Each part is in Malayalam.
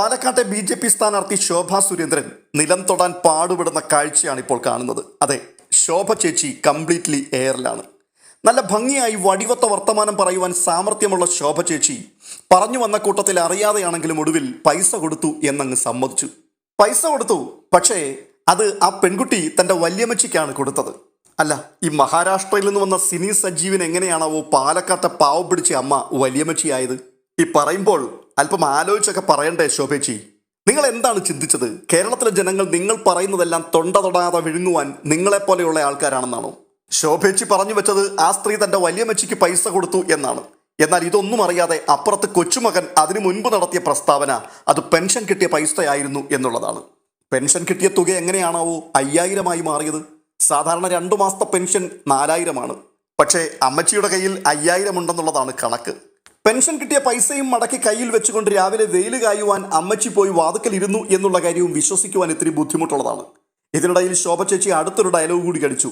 പാലക്കാട്ടെ BJP സ്ഥാനാർത്ഥി ശോഭാ സുരേന്ദ്രൻ നിലം തൊടാൻ പാടുപെടുന്ന കാഴ്ചയാണ് ഇപ്പോൾ കാണുന്നത്. അതെ, ശോഭ ചേച്ചി കംപ്ലീറ്റ്ലി എയറിലാണ്. നല്ല ഭംഗിയായി വടിവത്ത വർത്തമാനം പറയുവാൻ സാമർഥ്യമുള്ള ശോഭ ചേച്ചി പറഞ്ഞു വന്ന കൂട്ടത്തിൽ അറിയാതെയാണെങ്കിലും ഒടുവിൽ പൈസ കൊടുത്തു എന്നങ്ങ് സമ്മതിച്ചു. പൈസ കൊടുത്തു, പക്ഷേ അത് ആ പെൺകുട്ടി തൻ്റെ വല്യമ്മച്ചിക്കാണ് കൊടുത്തത്. അല്ല, ഈ മഹാരാഷ്ട്രയിൽ നിന്ന് വന്ന സിനി സജീവൻ എങ്ങനെയാണാവോ പാലക്കാട്ടെ പാവം പിടിച്ച അമ്മ വലിയമ്മച്ചിയായത്? ഈ പറയുമ്പോൾ അല്പം ആലോചിച്ചൊക്കെ പറയണ്ടേ ശോഭേച്ചി? നിങ്ങൾ എന്താണ് ചിന്തിച്ചത്? കേരളത്തിലെ ജനങ്ങൾ നിങ്ങൾ പറയുന്നതെല്ലാം തൊണ്ട തൊടാതെ വിഴുങ്ങുവാൻ നിങ്ങളെപ്പോലെയുള്ള ആൾക്കാരാണെന്നാണോ? ശോഭേച്ചി പറഞ്ഞു വെച്ചത് ആ സ്ത്രീ തൻ്റെ വലിയമ്മച്ചിക്ക് പൈസ കൊടുത്തു എന്നാണ്. എന്നാൽ ഇതൊന്നും അറിയാതെ അപ്പുറത്ത് കൊച്ചുമകൻ അതിനു മുൻപ് നടത്തിയ പ്രസ്താവന അത് പെൻഷൻ കിട്ടിയ പൈസയായിരുന്നു എന്നുള്ളതാണ്. പെൻഷൻ കിട്ടിയ തുക എങ്ങനെയാണാവോ 5000 മാറിയത്? സാധാരണ 2 മാസത്തെ പെൻഷൻ 4000 പക്ഷേ അമ്മച്ചിയുടെ കയ്യിൽ 5000 ഉണ്ടെന്നുള്ളതാണ് കണക്ക്. പെൻഷൻ കിട്ടിയ പൈസയും മടക്കി കയ്യിൽ വെച്ചുകൊണ്ട് രാവിലെ വെയിൽ കായുവാൻ അമ്മച്ചി പോയി വാതുക്കൽ ഇരുന്നു എന്നുള്ള കാര്യവും വിശ്വസിക്കുവാൻ ഇത്തിരി ബുദ്ധിമുട്ടുള്ളതാണ്. ഇതിനിടയിൽ ശോഭ ചേച്ചി അടുത്തൊരു ഡയലോഗ് കൂടി കടിച്ചു.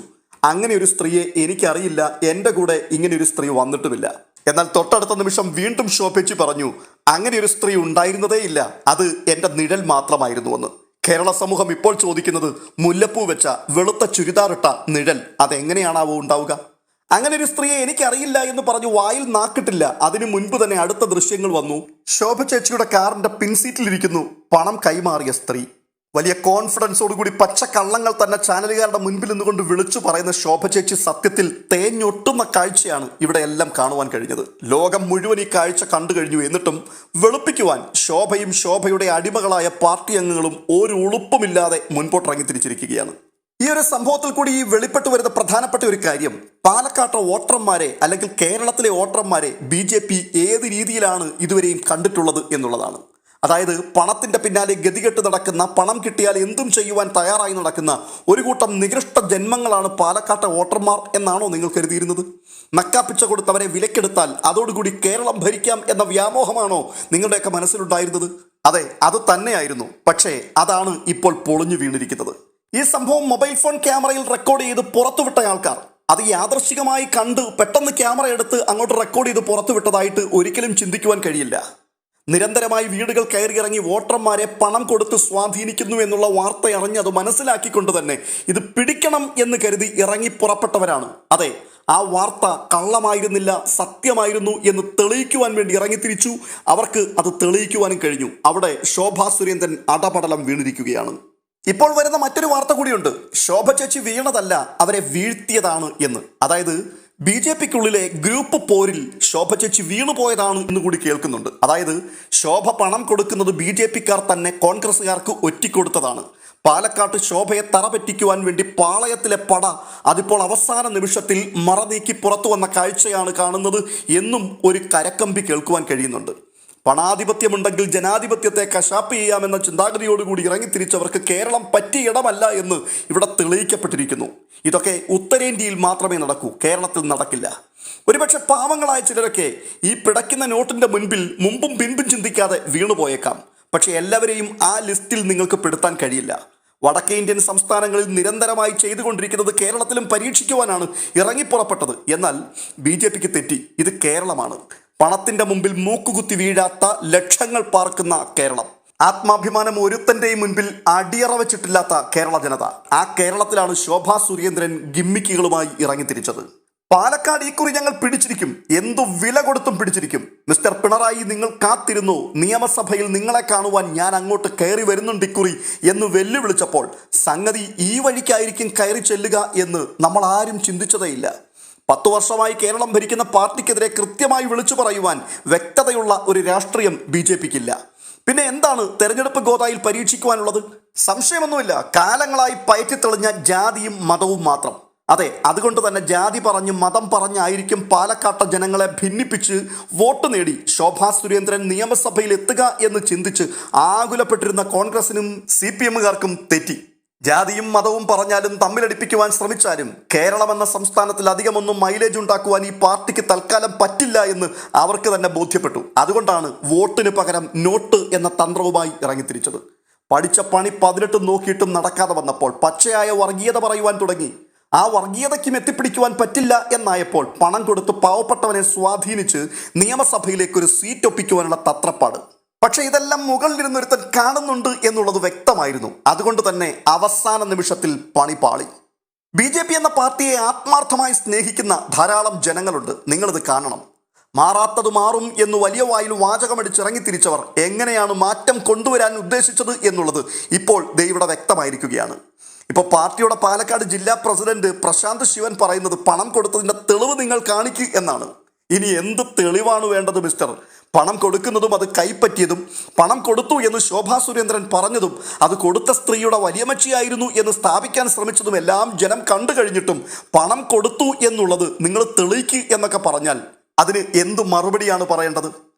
അങ്ങനെ ഒരു സ്ത്രീയെ എനിക്കറിയില്ല, എൻ്റെ കൂടെ ഇങ്ങനെ ഒരു സ്ത്രീ വന്നിട്ടുമില്ല. എന്നാൽ തൊട്ടടുത്ത നിമിഷം വീണ്ടും ശോഭേച്ചി പറഞ്ഞു, അങ്ങനെ ഒരു സ്ത്രീ ഉണ്ടായിരുന്നതേ ഇല്ല, അത് എൻ്റെ നിഴൽ മാത്രമായിരുന്നുവെന്ന്. കേരള സമൂഹം ഇപ്പോൾ ചോദിക്കുന്നത്, മുല്ലപ്പൂ വെച്ച വെളുത്ത ചുരിദാറിട്ട നിഴൽ അതെങ്ങനെയാണാവോ ഉണ്ടാവുക? അങ്ങനെ ഒരു സ്ത്രീയെ എനിക്കറിയില്ല എന്ന് പറഞ്ഞു വായിൽ നാക്കിട്ടില്ല. അതിനു മുൻപ് തന്നെ അടുത്ത ദൃശ്യങ്ങൾ വന്നു. ശോഭ ചേച്ചിയുടെ കാറിന്റെ പിൻസീറ്റിലിരിക്കുന്നു പണം കൈമാറിയ സ്ത്രീ. വലിയ കോൺഫിഡൻസോടുകൂടി പച്ച കള്ളങ്ങൾ തന്നെ ചാനലുകാരുടെ മുൻപിൽ നിന്നുകൊണ്ട് വിളിച്ചു പറയുന്ന ശോഭ ചേച്ചി സത്യത്തിൽ തേഞ്ഞൊട്ടുന്ന കാഴ്ചയാണ് ഇവിടെ എല്ലാം കാണുവാൻ കഴിഞ്ഞത്. ലോകം മുഴുവൻ ഈ കാഴ്ച കണ്ടു കഴിഞ്ഞു. എന്നിട്ടും വെളുപ്പിക്കുവാൻ ശോഭയും ശോഭയുടെ അടിമകളായ പാർട്ടി അംഗങ്ങളും ഒരു ഉളുപ്പുമില്ലാതെ മുൻപോട്ടിറങ്ങി തിരിച്ചിരിക്കുകയാണ്. ഈ ഒരു സംഭവത്തിൽ കൂടി ഈ വെളിപ്പെട്ടു വരുന്ന പ്രധാനപ്പെട്ട ഒരു കാര്യം, പാലക്കാട്ടെ വോട്ടർമാരെ അല്ലെങ്കിൽ കേരളത്തിലെ വോട്ടർമാരെ BJP ഏത് രീതിയിലാണ് ഇതുവരെയും കണ്ടിട്ടുള്ളത് എന്നുള്ളതാണ്. അതായത് പണത്തിൻ്റെ പിന്നാലെ ഗതികെട്ട് നടക്കുന്ന, പണം കിട്ടിയാൽ എന്തും ചെയ്യുവാൻ തയ്യാറായി നടക്കുന്ന ഒരു കൂട്ടം നികൃഷ്ട ജന്മങ്ങളാണ് പാലക്കാട്ടെ വോട്ടർമാർ എന്നാണോ നിങ്ങൾ കരുതിയിരുന്നത്? നക്കാപ്പിച്ച കൊടുത്തവരെ വിലക്കെടുത്താൽ അതോടുകൂടി കേരളം ഭരിക്കാം എന്ന വ്യാമോഹമാണോ നിങ്ങളുടെയൊക്കെ മനസ്സിലുണ്ടായിരുന്നത്? അതെ, അത് തന്നെയായിരുന്നു. പക്ഷേ അതാണ് ഇപ്പോൾ പൊളിഞ്ഞു വീണിരിക്കുന്നത്. ഈ സംഭവം മൊബൈൽ ഫോൺ ക്യാമറയിൽ റെക്കോർഡ് ചെയ്ത് പുറത്തുവിട്ട ആൾക്കാർ അത് യാദൃശ്ചികമായി കണ്ട് പെട്ടെന്ന് ക്യാമറ എടുത്ത് അങ്ങോട്ട് റെക്കോർഡ് ചെയ്ത് പുറത്തുവിട്ടതായിട്ട് ഒരിക്കലും ചിന്തിക്കുവാൻ കഴിയില്ല. നിരന്തരമായി വീടുകൾ കയറിയിറങ്ങി വോട്ടർമാരെ പണം കൊടുത്ത് സ്വാധീനിക്കുന്നു എന്നുള്ള വാർത്ത അറിഞ്ഞ് അത് മനസ്സിലാക്കിക്കൊണ്ട് തന്നെ ഇത് പിടിക്കണം എന്ന് കരുതി ഇറങ്ങി പുറപ്പെട്ടവരാണ്. അതെ, ആ വാർത്ത കള്ളമായിരുന്നില്ല, സത്യമായിരുന്നു എന്ന് തെളിയിക്കുവാൻ വേണ്ടി ഇറങ്ങിത്തിരിച്ചു. അവർക്ക് അത് തെളിയിക്കുവാനും കഴിഞ്ഞു. അവിടെ ശോഭാ സുരേന്ദ്രൻ അടപടലം വീണിരിക്കുകയാണ്. ഇപ്പോൾ വരുന്ന മറ്റൊരു വാർത്ത കൂടിയുണ്ട്. ശോഭ ചേച്ചി വീണതല്ല, അവരെ വീഴ്ത്തിയതാണ് എന്ന്. അതായത് BJPക്കുള്ളിലെ ഗ്രൂപ്പ് പോരിൽ ശോഭ ചേച്ചി വീണുപോയതാണ് എന്ന് കൂടി കേൾക്കുന്നുണ്ട്. അതായത് ശോഭ പണം കൊടുക്കുന്നത് BJPക്കാർ തന്നെ കോൺഗ്രസ്സുകാർക്ക് ഒറ്റിക്കൊടുത്തതാണ്. പാലക്കാട്ട് ശോഭയെ തറപറ്റിക്കുവാൻ വേണ്ടി പാളയത്തിലെ പട അതിപ്പോൾ അവസാന നിമിഷത്തിൽ മറ നീക്കി പുറത്തു വന്ന കാഴ്ചയാണ് കാണുന്നത് എന്നും ഒരു കരക്കമ്പി കേൾക്കുവാൻ കഴിയുന്നുണ്ട്. പണാധിപത്യമുണ്ടെങ്കിൽ ജനാധിപത്യത്തെ കശാപ്പ് ചെയ്യാമെന്ന ചിന്താഗതിയോടുകൂടി ഇറങ്ങിത്തിരിച്ചവർക്ക് കേരളം പറ്റിയ ഇടമല്ല എന്ന് ഇവിടെ തെളിയിക്കപ്പെട്ടിരിക്കുന്നു. ഇതൊക്കെ ഉത്തരേന്ത്യയിൽ മാത്രമേ നടക്കൂ, കേരളത്തിൽ നടക്കില്ല. ഒരുപക്ഷെ പാവങ്ങളായ ചിലരൊക്കെ ഈ പിടയ്ക്കുന്ന നോട്ടിൻ്റെ മുൻപിൽ മുമ്പും പിൻപും ചിന്തിക്കാതെ വീണുപോയേക്കാം. പക്ഷേ എല്ലാവരെയും ആ ലിസ്റ്റിൽ നിങ്ങൾക്ക് പെടുത്താൻ കഴിയില്ല. വടക്കേ ഇന്ത്യൻ സംസ്ഥാനങ്ങളിൽ നിരന്തരമായി ചെയ്തുകൊണ്ടിരിക്കുന്നത് കേരളത്തിലും പരീക്ഷിക്കുവാനാണ് ഇറങ്ങിപ്പുറപ്പെട്ടത്. എന്നാൽ BJPക്ക് തെറ്റി. ഇത് കേരളമാണ്. പണത്തിൻ്റെ മുമ്പിൽ മൂക്കുകുത്തി വീഴാത്ത ലക്ഷങ്ങൾ പാർക്കുന്ന കേരളം. ആത്മാഭിമാനം ഒരുത്തൻ്റെയും മുൻപിൽ അടിയറ വെച്ചിട്ടില്ലാത്ത കേരള ജനത. ആ കേരളത്തിലാണ് ശോഭാ സുരേന്ദ്രൻ ഗിമ്മിക്കുകളുമായി ഇറങ്ങിത്തിരിച്ചത്. പാലക്കാട് ഇക്കുറി ഞങ്ങൾ പിടിച്ചിരിക്കും, എന്തു വില കൊടുത്തും പിടിച്ചിരിക്കും. മിസ്റ്റർ പിണറായി, നിങ്ങൾ കാത്തിരുന്നു, നിയമസഭയിൽ നിങ്ങളെ കാണുവാൻ ഞാൻ അങ്ങോട്ട് കയറി വരുന്നുണ്ട് ഇക്കുറി എന്ന് വെല്ലുവിളിച്ചപ്പോൾ സംഗതി ഈ വഴിക്കായിരിക്കും കയറി ചെല്ലുക എന്ന് നമ്മൾ ആരും ചിന്തിച്ചതേയില്ല. 10 വർഷമായി കേരളം ഭരിക്കുന്ന പാർട്ടിക്കെതിരെ കൃത്യമായി വിളിച്ചു പറയുവാൻ വ്യക്തതയുള്ള ഒരു രാഷ്ട്രീയം BJPക്കില്ല. പിന്നെ എന്താണ് തെരഞ്ഞെടുപ്പ് ഗോതായിൽ പരീക്ഷിക്കുവാനുള്ളത്? സംശയമൊന്നുമില്ല, കാലങ്ങളായി പയറ്റിത്തെളിഞ്ഞ ജാതിയും മതവും മാത്രം. അതെ, അതുകൊണ്ട് തന്നെ ജാതി പറഞ്ഞ് മതം പറഞ്ഞായിരിക്കും പാലക്കാട്ടെ ജനങ്ങളെ ഭിന്നിപ്പിച്ച് വോട്ട് നേടി ശോഭാ സുരേന്ദ്രൻ നിയമസഭയിൽ എത്തുക എന്ന് ചിന്തിച്ച് ആകുലപ്പെട്ടിരുന്ന കോൺഗ്രസിനും CPMകാർക്കും തെറ്റി. ജാതിയും മതവും പറഞ്ഞാലും തമ്മിലടിപ്പിക്കുവാൻ ശ്രമിച്ചാലും കേരളം എന്ന സംസ്ഥാനത്തിൽ അധികമൊന്നും മൈലേജ് ഉണ്ടാക്കുവാൻ ഈ പാർട്ടിക്ക് തൽക്കാലം പറ്റില്ല എന്ന് അവർക്ക് തന്നെ ബോധ്യപ്പെട്ടു. അതുകൊണ്ടാണ് വോട്ടിന് പകരം നോട്ട് എന്ന തന്ത്രവുമായി ഇറങ്ങിത്തിരിച്ചത്. പഠിച്ച പണി 18 നോക്കിയിട്ടും നടക്കാതെ വന്നപ്പോൾ പച്ചയായ വർഗീയത പറയുവാൻ തുടങ്ങി. ആ വർഗീയതയ്ക്കും എത്തിപ്പിടിക്കുവാൻ പറ്റില്ല എന്നായപ്പോൾ പണം കൊടുത്ത് പാവപ്പെട്ടവനെ സ്വാധീനിച്ച് നിയമസഭയിലേക്ക് ഒരു സീറ്റ് ഒപ്പിക്കുവാനുള്ള തത്രപ്പാട്. പക്ഷെ ഇതെല്ലാം മുകളിലിരുന്നൊരുത്തൻ കാണുന്നുണ്ട് എന്നുള്ളത് വ്യക്തമായിരുന്നു. അതുകൊണ്ട് തന്നെ അവസാന നിമിഷത്തിൽ പണി പാളി. BJP എന്ന പാർട്ടിയെ ആത്മാർത്ഥമായി സ്നേഹിക്കുന്ന ധാരാളം ജനങ്ങളുണ്ട്. നിങ്ങളിത് കാണണം. മാറാത്തത് മാറും എന്ന് വലിയ വായിൽ വാചകമടിച്ചിറങ്ങി തിരിച്ചവർ എങ്ങനെയാണ് മാറ്റം കൊണ്ടുവരാൻ ഉദ്ദേശിച്ചത് എന്നുള്ളത് ഇപ്പോൾ ഇവിടെ വ്യക്തമായിരിക്കുകയാണ്. ഇപ്പോൾ പാർട്ടിയുടെ പാലക്കാട് ജില്ലാ പ്രസിഡന്റ് പ്രശാന്ത് ശിവൻ പറയുന്നത് പണം കൊടുത്തതിൻ്റെ തെളിവ് നിങ്ങൾ കാണിക്കുക എന്നാണ്. ഇനി എന്ത് തെളിവാണ് വേണ്ടത് മിസ്റ്റർ? പണം കൊടുക്കുന്നതും അത് കൈപ്പറ്റിയതും പണം കൊടുത്തു എന്ന് ശോഭാ സുരേന്ദ്രൻ പറഞ്ഞതും അത് കൊടുത്ത സ്ത്രീയുടെ വലിയമച്ചിയായിരുന്നു എന്ന് സ്ഥാപിക്കാൻ ശ്രമിച്ചതും എല്ലാം ജനം കണ്ടു കഴിഞ്ഞിട്ടും പണം കൊടുത്തു എന്നുള്ളത് നിങ്ങൾ തെളിയിക്കുക എന്നൊക്കെ പറഞ്ഞാൽ അതിന് എന്തു മറുപടിയാണ് പറയേണ്ടത്?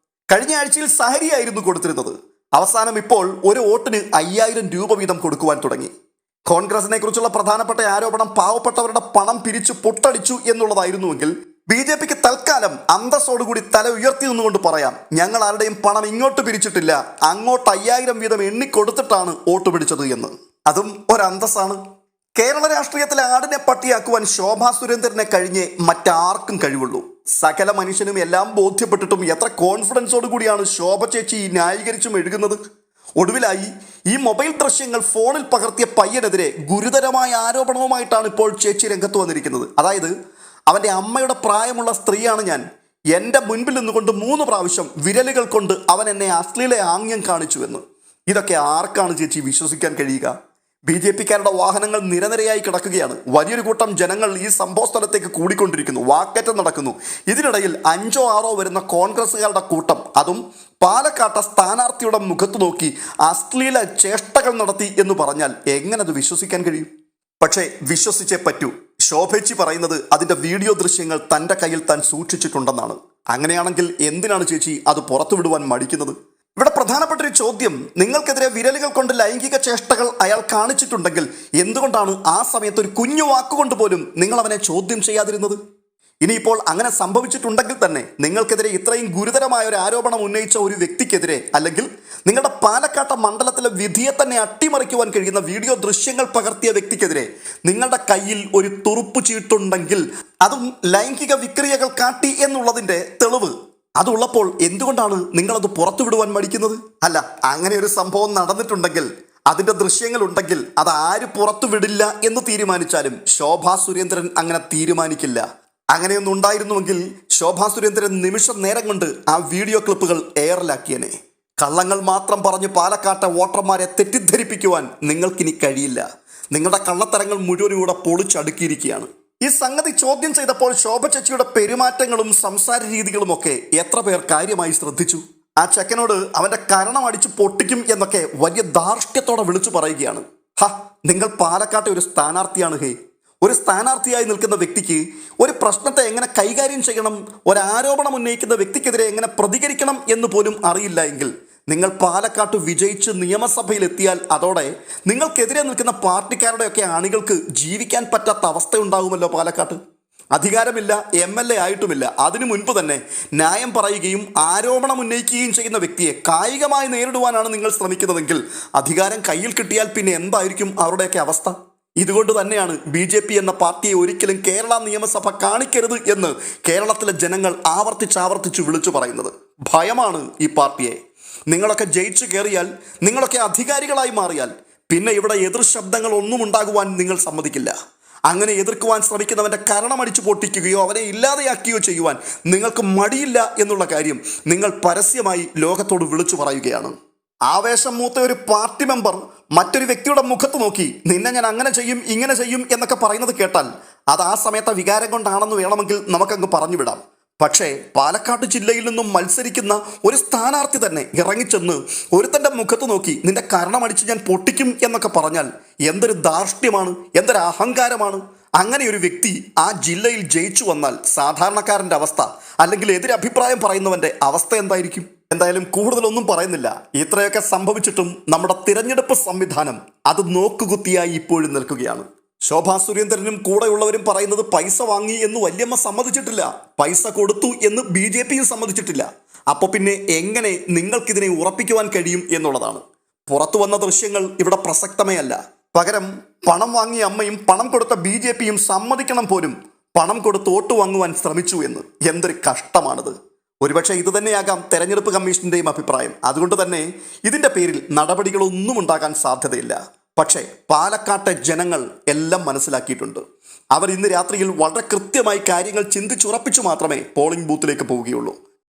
കഴിഞ്ഞ ആഴ്ചയിൽ സഹരിയായിരുന്നു കൊടുത്തിരുന്നത്. അവസാനം ഇപ്പോൾ ഒരു വോട്ടിന് 5000 രൂപ വീതം കൊടുക്കുവാൻ തുടങ്ങി. കോൺഗ്രസിനെ കുറിച്ചുള്ള പ്രധാനപ്പെട്ട ആരോപണം പാവപ്പെട്ടവരുടെ പണം പിരിച്ചു പൊട്ടടിച്ചു എന്നുള്ളതായിരുന്നുവെങ്കിൽ BJPക്ക് തൽക്കാലം അന്തസ്സോടുകൂടി തല ഉയർത്തി നിന്നുകൊണ്ട് പറയാം, ഞങ്ങൾ ആരുടെയും പണം ഇങ്ങോട്ട് പിരിച്ചിട്ടില്ല, അങ്ങോട്ട് 5000 വീതം എണ്ണിക്കൊടുത്തിട്ടാണ് വോട്ട് പിടിച്ചത് എന്ന്. അതും ഒരന്തസ്സാണ്. കേരള രാഷ്ട്രീയത്തിലെ ആടിനെ പട്ടിയാക്കുവാൻ ശോഭാ സുരേന്ദ്രനെ കഴിഞ്ഞേ മറ്റാർക്കും കഴിവുള്ളൂ. സകല മനുഷ്യനും എല്ലാം ബോധ്യപ്പെട്ടിട്ടും എത്ര കോൺഫിഡൻസോട് കൂടിയാണ് ശോഭ ചേച്ചി ന്യായീകരിച്ചും എഴുതുന്നത്. ഒടുവിലായി ഈ മൊബൈൽ ദൃശ്യങ്ങൾ ഫോണിൽ പകർത്തിയ പയ്യനെതിരെ ഗുരുതരമായ ആരോപണവുമായിട്ടാണ് ഇപ്പോൾ ചേച്ചി രംഗത്ത് വന്നിരിക്കുന്നത്. അതായത്, അവൻ്റെ അമ്മയുടെ പ്രായമുള്ള സ്ത്രീയാണ് ഞാൻ, എൻ്റെ മുൻപിൽ നിന്നുകൊണ്ട് 3 പ്രാവശ്യം വിരലുകൾ കൊണ്ട് അവൻ എന്നെ അശ്ലീല ആംഗ്യം കാണിച്ചുവെന്ന്. ഇതൊക്കെ ആർക്കാണ് ചേച്ചി വിശ്വസിക്കാൻ കഴിയുക? BJPക്കാരുടെ വാഹനങ്ങൾ നിരനിരയായി കിടക്കുകയാണ്. വലിയൊരു കൂട്ടം ജനങ്ങൾ ഈ സംഭവ സ്ഥലത്തേക്ക് കൂടിക്കൊണ്ടിരിക്കുന്നു. വാക്കേറ്റം നടക്കുന്നു. ഇതിനിടയിൽ 5ഓ 6ഓ വരുന്ന കോൺഗ്രസ്സുകാരുടെ കൂട്ടം, അതും പാലക്കാട്ടെ സ്ഥാനാർത്ഥിയുടെ മുഖത്ത് നോക്കി അശ്ലീല ചേഷ്ടകൾ നടത്തി എന്ന് പറഞ്ഞാൽ എങ്ങനെ അത് വിശ്വസിക്കാൻ കഴിയും? പക്ഷേ വിശ്വസിച്ചേ പറ്റൂ. ശോഭേച്ചി പറയുന്നത് അതിൻ്റെ വീഡിയോ ദൃശ്യങ്ങൾ തൻ്റെ കയ്യിൽ താൻ സൂക്ഷിച്ചിട്ടുണ്ടെന്നാണ്. അങ്ങനെയാണെങ്കിൽ എന്തിനാണ് ചേച്ചി അത് പുറത്തുവിടുവാൻ മടിക്കുന്നത്? ഇവിടെ പ്രധാനപ്പെട്ട ഒരു ചോദ്യം, നിങ്ങൾക്കെതിരെ വിരലുകൾ കൊണ്ട് ലൈംഗിക ചേഷ്ടകൾ അയാൾ കാണിച്ചിട്ടുണ്ടെങ്കിൽ എന്തുകൊണ്ടാണ് ആ സമയത്ത് ഒരു കുഞ്ഞു വാക്കുകൊണ്ട് പോലും നിങ്ങൾ അവനെ ചോദ്യം ചെയ്യാതിരുന്നത്? ഇനിയിപ്പോൾ അങ്ങനെ സംഭവിച്ചിട്ടുണ്ടെങ്കിൽ തന്നെ നിങ്ങൾക്കെതിരെ ഇത്രയും ഗുരുതരമായ ഒരു ആരോപണം ഉന്നയിച്ച ഒരു വ്യക്തിക്കെതിരെ, അല്ലെങ്കിൽ നിങ്ങളുടെ പാലക്കാട്ടെ മണ്ഡലത്തിലെ വിധിയെ തന്നെ അട്ടിമറിക്കുവാൻ കഴിയുന്ന വീഡിയോ ദൃശ്യങ്ങൾ പകർത്തിയ വ്യക്തിക്കെതിരെ നിങ്ങളുടെ കയ്യിൽ ഒരു തുറുപ്പ് ചീട്ടുണ്ടെങ്കിൽ, അതും ലൈംഗിക വിക്രിയകൾ കാട്ടി എന്നുള്ളതിൻ്റെ തെളിവ് അതുള്ളപ്പോൾ എന്തുകൊണ്ടാണ് നിങ്ങളത് പുറത്തുവിടുവാൻ മടിക്കുന്നത്? അല്ല, അങ്ങനെ ഒരു സംഭവം നടന്നിട്ടുണ്ടെങ്കിൽ, അതിൻ്റെ ദൃശ്യങ്ങൾ ഉണ്ടെങ്കിൽ അത് ആര് പുറത്തുവിടില്ല എന്ന് തീരുമാനിച്ചാലും ശോഭാ സുരേന്ദ്രൻ അങ്ങനെ തീരുമാനിക്കില്ല. അങ്ങനെയൊന്നും ഉണ്ടായിരുന്നുവെങ്കിൽ ശോഭാ സുരേന്ദ്രൻ നിമിഷ നേരം കൊണ്ട് ആ വീഡിയോ ക്ലിപ്പുകൾ എയറിലാക്കിയനെ. കള്ളങ്ങൾ മാത്രം പറഞ്ഞ് പാലക്കാട്ടെ വോട്ടർമാരെ തെറ്റിദ്ധരിപ്പിക്കുവാൻ നിങ്ങൾക്കിനി കഴിയില്ല. നിങ്ങളുടെ കള്ളത്തരങ്ങൾ മുഴുവനും കൂടെ പൊളിച്ചടുക്കിയിരിക്കുകയാണ്. ഈ സംഗതി ചോദ്യം ചെയ്തപ്പോൾ ശോഭ ചേച്ചിയുടെ പെരുമാറ്റങ്ങളും സംസാര രീതികളുമൊക്കെ എത്ര പേർ കാര്യമായി ശ്രദ്ധിച്ചു? ആ ചെക്കനോട് അവൻ്റെ കരണം അടിച്ച് പൊട്ടിക്കും എന്നൊക്കെ വലിയ ധാർഷ്ട്യത്തോടെ വിളിച്ചു പറയുകയാണ്. നിങ്ങൾ പാലക്കാട്ടെ ഒരു സ്ഥാനാർത്ഥിയാണ്. ഒരു സ്ഥാനാർത്ഥിയായി നിൽക്കുന്ന വ്യക്തിക്ക് ഒരു പ്രശ്നത്തെ എങ്ങനെ കൈകാര്യം ചെയ്യണം, ഒരാരോപണം ഉന്നയിക്കുന്ന വ്യക്തിക്കെതിരെ എങ്ങനെ പ്രതികരിക്കണം എന്ന് പോലും അറിയില്ല എങ്കിൽ നിങ്ങൾ പാലക്കാട്ട് വിജയിച്ച് നിയമസഭയിലെത്തിയാൽ അതോടെ നിങ്ങൾക്കെതിരെ നിൽക്കുന്ന പാർട്ടിക്കാരുടെയൊക്കെ അണികൾക്ക് ജീവിക്കാൻ പറ്റാത്ത അവസ്ഥയുണ്ടാകുമല്ലോ. പാലക്കാട്ട് അധികാരമില്ല, MLA ആയിട്ടുമില്ല. അതിനു മുൻപ് തന്നെ ന്യായം പറയുകയും ആരോപണം ഉന്നയിക്കുകയും ചെയ്യുന്ന വ്യക്തിയെ കായികമായി നേരിടുവാനാണ് നിങ്ങൾ ശ്രമിക്കുന്നതെങ്കിൽ അധികാരം കയ്യിൽ കിട്ടിയാൽ പിന്നെ എന്തായിരിക്കും അവരുടെയൊക്കെ അവസ്ഥ? ഇതുകൊണ്ട് തന്നെയാണ് BJP എന്ന പാർട്ടിയെ ഒരിക്കലും കേരള നിയമസഭ കാണിക്കരുത് എന്ന് കേരളത്തിലെ ജനങ്ങൾ ആവർത്തിച്ചാവർത്തിച്ച് വിളിച്ചു പറയുന്നത്. ഭയമാണ് ഈ പാർട്ടിയെ. നിങ്ങളൊക്കെ ജയിച്ചു കയറിയാൽ, നിങ്ങളൊക്കെ അധികാരികളായി മാറിയാൽ പിന്നെ ഇവിടെ എതിർ ശബ്ദങ്ങൾ ഒന്നും ഉണ്ടാകുവാൻ നിങ്ങൾ സമ്മതിക്കില്ല. അങ്ങനെ എതിർക്കുവാൻ ശ്രമിക്കുന്നവൻ്റെ കരണമടിച്ചു പൊട്ടിക്കുകയോ അവനെ ഇല്ലാതെയാക്കുകയോ ചെയ്യുവാൻ നിങ്ങൾക്ക് മടിയില്ല എന്നുള്ള കാര്യം നിങ്ങൾ പരസ്യമായി ലോകത്തോട് വിളിച്ചു പറയുകയാണ്. ആവേശം മൂത്ത ഒരു പാർട്ടി മെമ്പർ മറ്റൊരു വ്യക്തിയുടെ മുഖത്ത് നോക്കി നിന്നെ ഞാൻ അങ്ങനെ ചെയ്യും ഇങ്ങനെ ചെയ്യും എന്നൊക്കെ പറയുന്നത് കേട്ടാൽ അത് ആ സമയത്തെ വികാരം കൊണ്ടാണെന്ന് വേണമെങ്കിൽ നമുക്കങ്ങ് പറഞ്ഞുവിടാം. പക്ഷേ പാലക്കാട് ജില്ലയിൽ നിന്നും മത്സരിക്കുന്ന ഒരു സ്ഥാനാർത്ഥി തന്നെ ഇറങ്ങിച്ചെന്ന് ഒരുത്തൻ്റെ മുഖത്ത് നോക്കി നിന്റെ കരണമടിച്ച് ഞാൻ പൊട്ടിക്കും എന്നൊക്കെ പറഞ്ഞാൽ എന്തൊരു ധാർഷ്ട്യമാണ്, എന്തൊരു അഹങ്കാരമാണ്. അങ്ങനെ ഒരു വ്യക്തി ആ ജില്ലയിൽ ജയിച്ചു വന്നാൽ സാധാരണക്കാരൻ്റെ അവസ്ഥ, അല്ലെങ്കിൽ എതിരഭിപ്രായം പറയുന്നവൻ്റെ അവസ്ഥ എന്തായിരിക്കും? എന്തായാലും കൂടുതലൊന്നും പറയുന്നില്ല. ഇത്രയൊക്കെ സംഭവിച്ചിട്ടും നമ്മുടെ തിരഞ്ഞെടുപ്പ് സംവിധാനം അത് നോക്കുകുത്തിയായി ഇപ്പോഴും നിൽക്കുകയാണ്. ശോഭാ സുരേന്ദ്രനും കൂടെയുള്ളവരും പറയുന്നത് പൈസ വാങ്ങി എന്ന് വല്യമ്മ സമ്മതിച്ചിട്ടില്ല, പൈസ കൊടുത്തു എന്ന് BJPയും സമ്മതിച്ചിട്ടില്ല. അപ്പോൾ പിന്നെ എങ്ങനെ നിങ്ങൾക്കിതിനെ ഉറപ്പിക്കുവാൻ കഴിയും എന്നുള്ളതാണ്. പുറത്തു വന്ന ദൃശ്യങ്ങൾ ഇവിടെ പ്രസക്തമേ അല്ല. പകരം പണം വാങ്ങിയ അമ്മയും പണം കൊടുത്ത BJPയും സമ്മതിക്കണം പോലും പണം കൊടുത്ത് വോട്ട് വാങ്ങുവാൻ ശ്രമിച്ചു എന്ന്. എന്തൊരു കഷ്ടമാണിത്. ഒരുപക്ഷെ ഇതുതന്നെയാകാം തെരഞ്ഞെടുപ്പ് കമ്മീഷന്റെയും അഭിപ്രായം. അതുകൊണ്ട് തന്നെ ഇതിന്റെ പേരിൽ നടപടികളൊന്നും ഉണ്ടാകാൻ സാധ്യതയില്ല. പക്ഷേ പാലക്കാട്ടെ ജനങ്ങൾ എല്ലാം മനസ്സിലാക്കിയിട്ടുണ്ട്. അവർ ഇന്ന് രാത്രിയിൽ വളരെ കൃത്യമായി കാര്യങ്ങൾ ചിന്തിച്ചുറപ്പിച്ചു മാത്രമേ പോളിംഗ് ബൂത്തിലേക്ക് പോവുകയുള്ളൂ.